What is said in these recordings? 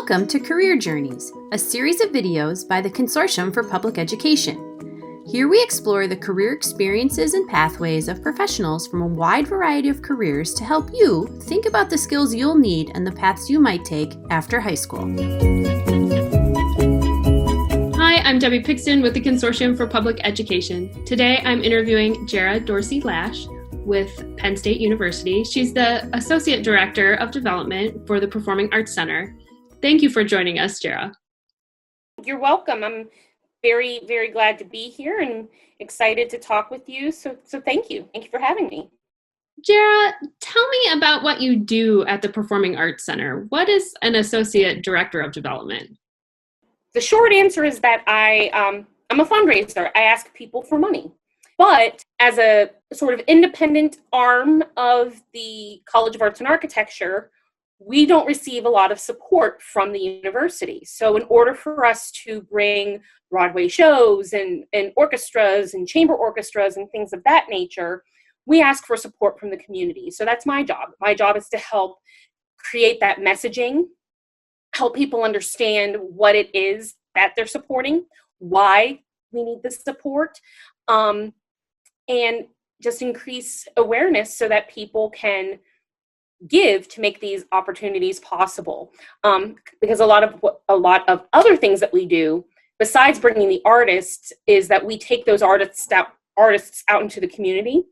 Welcome to Career Journeys, a series of videos by the Consortium for Public Education. Here we explore the career experiences and pathways of professionals from a wide variety of careers to help you think about the skills you'll need and the paths you might take after high school. Hi, I'm Debbie Pixton with the Consortium for Public Education. Today I'm interviewing Jara Dorsey-Lash with Penn State University. She's the Associate Director of Development for the Performing Arts Center. Thank you for joining us, Jara. You're welcome. I'm very, very glad to be here and excited to talk with you. So thank you. Thank you for having me. Jara, tell me about what you do at the Performing Arts Center. What is an Associate Director of Development? The short answer is that I'm a fundraiser. I ask people for money. But as a sort of independent arm of the College of Arts and Architecture, we don't receive a lot of support from the university. So in order for us to bring Broadway shows and orchestras and chamber orchestras and things of that nature, we ask for support from the community. So that's my job. My job is to help create that messaging, help people understand what it is that they're supporting, why we need the support, and just increase awareness so that people can give to make these opportunities possible. Because a lot of other things that we do, besides bringing the artists, is that we take those artists out into the community,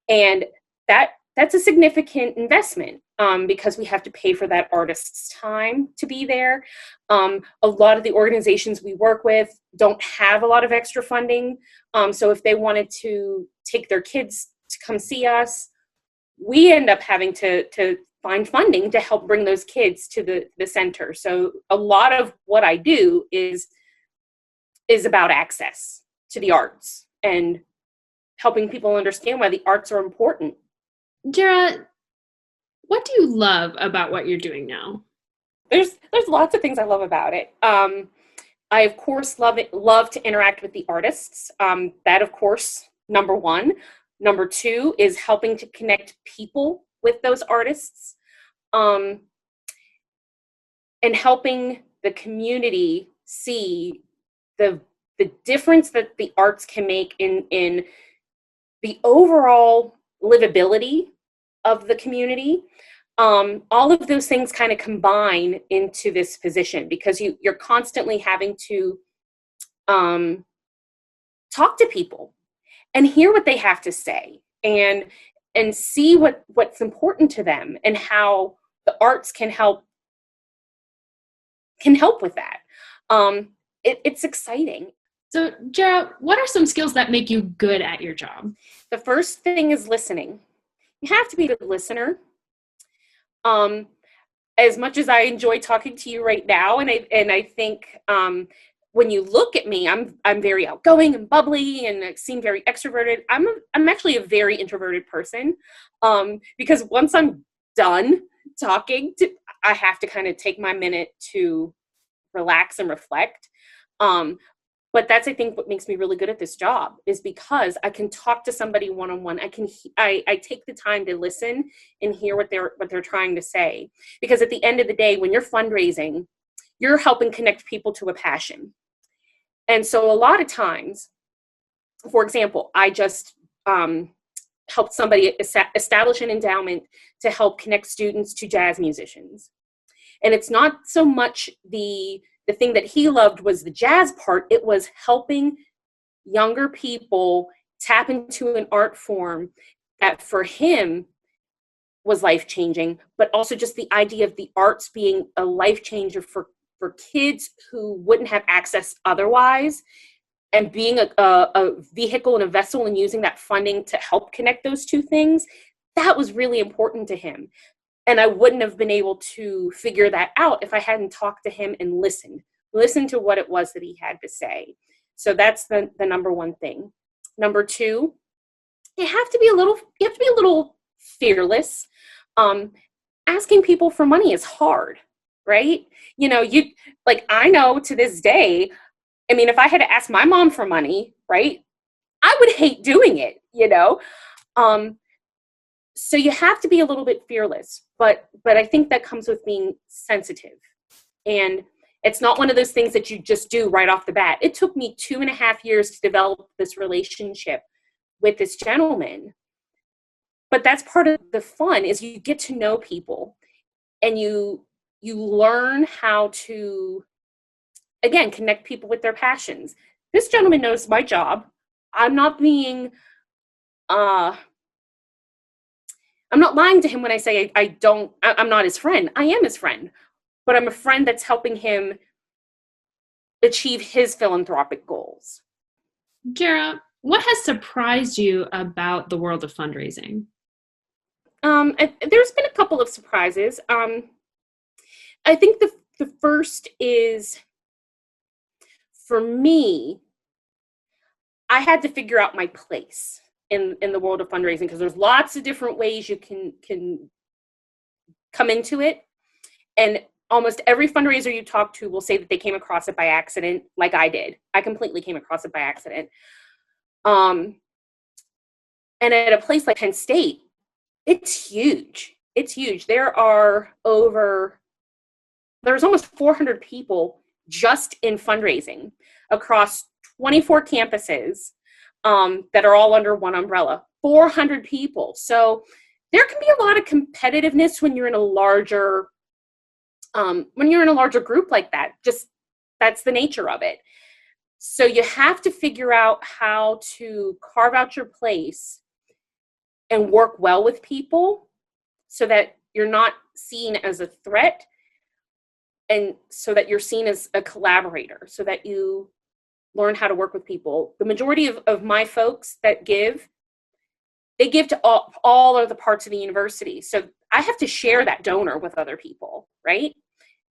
and that's a significant investment because we have to pay for that artist's time to be there. A lot of the organizations we work with don't have a lot of extra funding, so if they wanted to take their kids to come see us, we end up having to find funding to help bring those kids to the center. So a lot of what I do is about access to the arts and helping people understand why the arts are important. Jara, what do you love about what you're doing now? There's lots of things I love about it. I, of course, love to interact with the artists. That, of course, number one. Number two is helping to connect people with those artists, and helping the community see the difference that the arts can make in the overall livability of the community. All of those things kind of combine into this position because you're constantly having to talk to people and hear what they have to say and see what's important to them and how the arts can help with that. It's exciting. So, Jara, what are some skills that make you good at your job? The first thing is listening. You have to be a good listener. As much as I enjoy talking to you right now, and I think when you look at me, I'm very outgoing and bubbly and I seem very extroverted. I'm actually a very introverted person, because once I'm done talking, I have to kind of take my minute to relax and reflect. But that's, I think, what makes me really good at this job is because I can talk to somebody one-on-one. I take the time to listen and hear what they're trying to say. Because at the end of the day, when you're fundraising, you're helping connect people to a passion. And so a lot of times, for example, I just helped somebody establish an endowment to help connect students to jazz musicians. And it's not so much the thing that he loved was the jazz part. It was helping younger people tap into an art form that for him was life-changing, but also just the idea of the arts being a life changer for kids who wouldn't have access otherwise, and being a vehicle and a vessel and using that funding to help connect those two things, that was really important to him. And I wouldn't have been able to figure that out if I hadn't talked to him and listened to what it was that he had to say. So that's the number one thing. Number two, you have to be a little fearless. Asking people for money is hard, right? I know to this day, I mean, if I had to ask my mom for money, right, I would hate doing it, So you have to be a little bit fearless, but I think that comes with being sensitive And it's not one of those things that you just do right off the bat. It took me 2.5 years to develop this relationship with this gentleman. But that's part of the fun, is you get to know people, and you learn how to, again, connect people with their passions. This gentleman knows my job. I'm not being, I'm not lying to him when I say I'm not his friend. I am his friend, but I'm a friend that's helping him achieve his philanthropic goals. Jara, what has surprised you about the world of fundraising? There's been a couple of surprises. I think the first is, for me, I had to figure out my place in the world of fundraising, because there's lots of different ways you can come into it. And almost every fundraiser you talk to will say that they came across it by accident, like I did. I completely came across it by accident. And at a place like Penn State, it's huge. It's huge. There's almost 400 people just in fundraising across 24 campuses that are all under one umbrella. 400 people. So there can be a lot of competitiveness when you're in a larger group like that. Just, that's the nature of it. So you have to figure out how to carve out your place and work well with people, so that you're not seen as a threat, and so that you're seen as a collaborator, so that you learn how to work with people. The majority of my folks that give, they give to all of the parts of the university. So I have to share that donor with other people, right?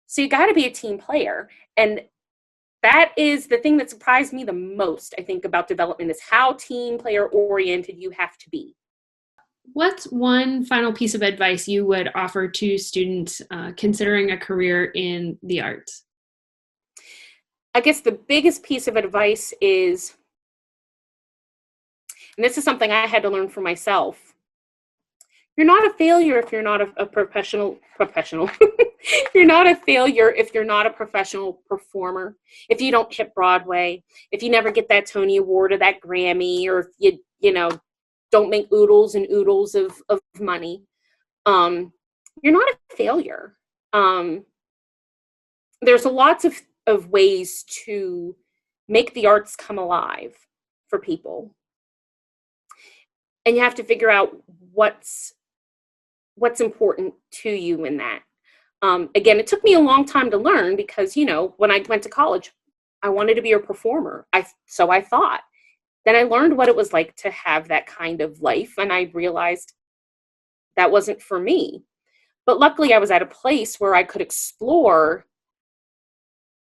So you got to be a team player. And that is the thing that surprised me the most, I think, about development, is how team player oriented you have to be. What's one final piece of advice you would offer to students considering a career in the arts? I guess the biggest piece of advice is, and this is something I had to learn for myself, you're not a failure if you're not a professional. You're not a failure if you're not a professional performer. If you don't hit Broadway, if you never get that Tony Award or that Grammy, or if you don't make oodles and oodles of money, you're not a failure. There's lots of ways to make the arts come alive for people. And you have to figure out what's important to you in that. Again, it took me a long time to learn, because, when I went to college, I wanted to be a performer. So I thought. Then I learned what it was like to have that kind of life, and I realized that wasn't for me. But luckily, I was at a place where I could explore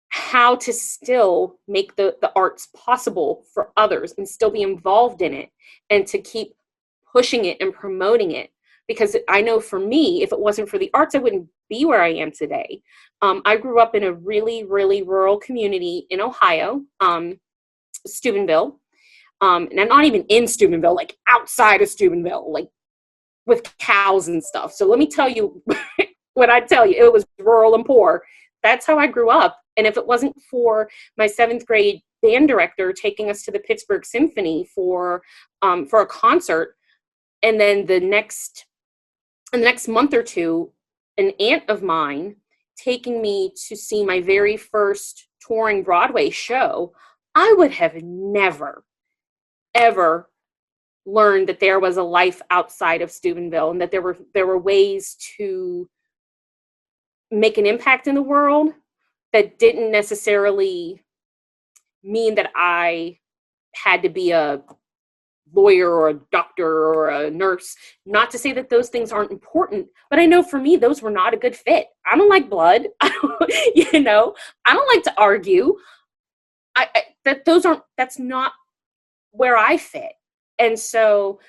how to still make the arts possible for others and still be involved in it, and to keep pushing it and promoting it. Because I know, for me, if it wasn't for the arts, I wouldn't be where I am today. I grew up in a really, really rural community in Ohio, Steubenville. And I'm not even in Steubenville, like outside of Steubenville, like with cows and stuff. So let me tell you, when I tell you it was rural and poor, that's how I grew up. And if it wasn't for my 7th grade band director taking us to the Pittsburgh Symphony for a concert, and then the next month or two, an aunt of mine taking me to see my very first touring Broadway show, I would have never, ever learned that there was a life outside of Steubenville, and that there were ways to make an impact in the world that didn't necessarily mean that I had to be a lawyer or a doctor or a nurse. Not to say that those things aren't important, but I know for me, those were not a good fit. I don't like blood. I don't like to argue. That's not where I fit. And so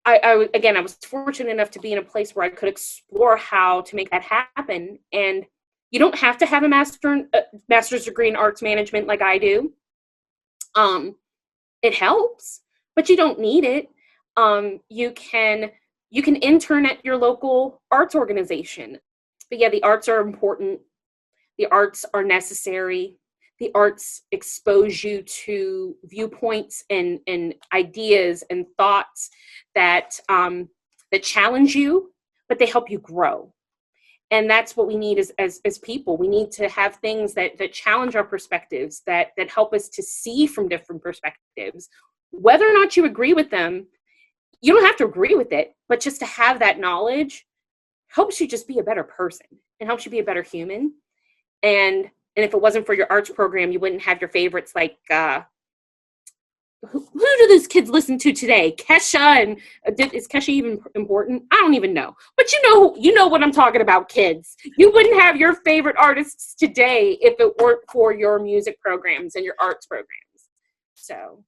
I was fortunate enough to be in a place where I could explore how to make that happen. And you don't have to have a master's degree in arts management like I do. It helps, but you don't need it. You can intern at your local arts organization. But yeah, the arts are important. The arts are necessary. The arts expose you to viewpoints and ideas and thoughts that that challenge you, but they help you grow. And that's what we need as people. We need to have things that challenge our perspectives, that help us to see from different perspectives. Whether or not you agree with them, you don't have to agree with it, but just to have that knowledge helps you just be a better person and helps you be a better human. And if it wasn't for your arts program, you wouldn't have your favorites like, who do these kids listen to today? Kesha, and is Kesha even important? I don't even know. But you know what I'm talking about, kids. You wouldn't have your favorite artists today if it weren't for your music programs and your arts programs. So,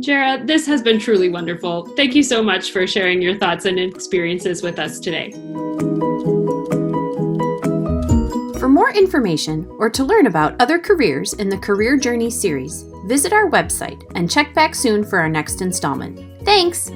Jara, this has been truly wonderful. Thank you so much for sharing your thoughts and experiences with us today. For more information or to learn about other careers in the Career Journey series, visit our website and check back soon for our next installment. Thanks!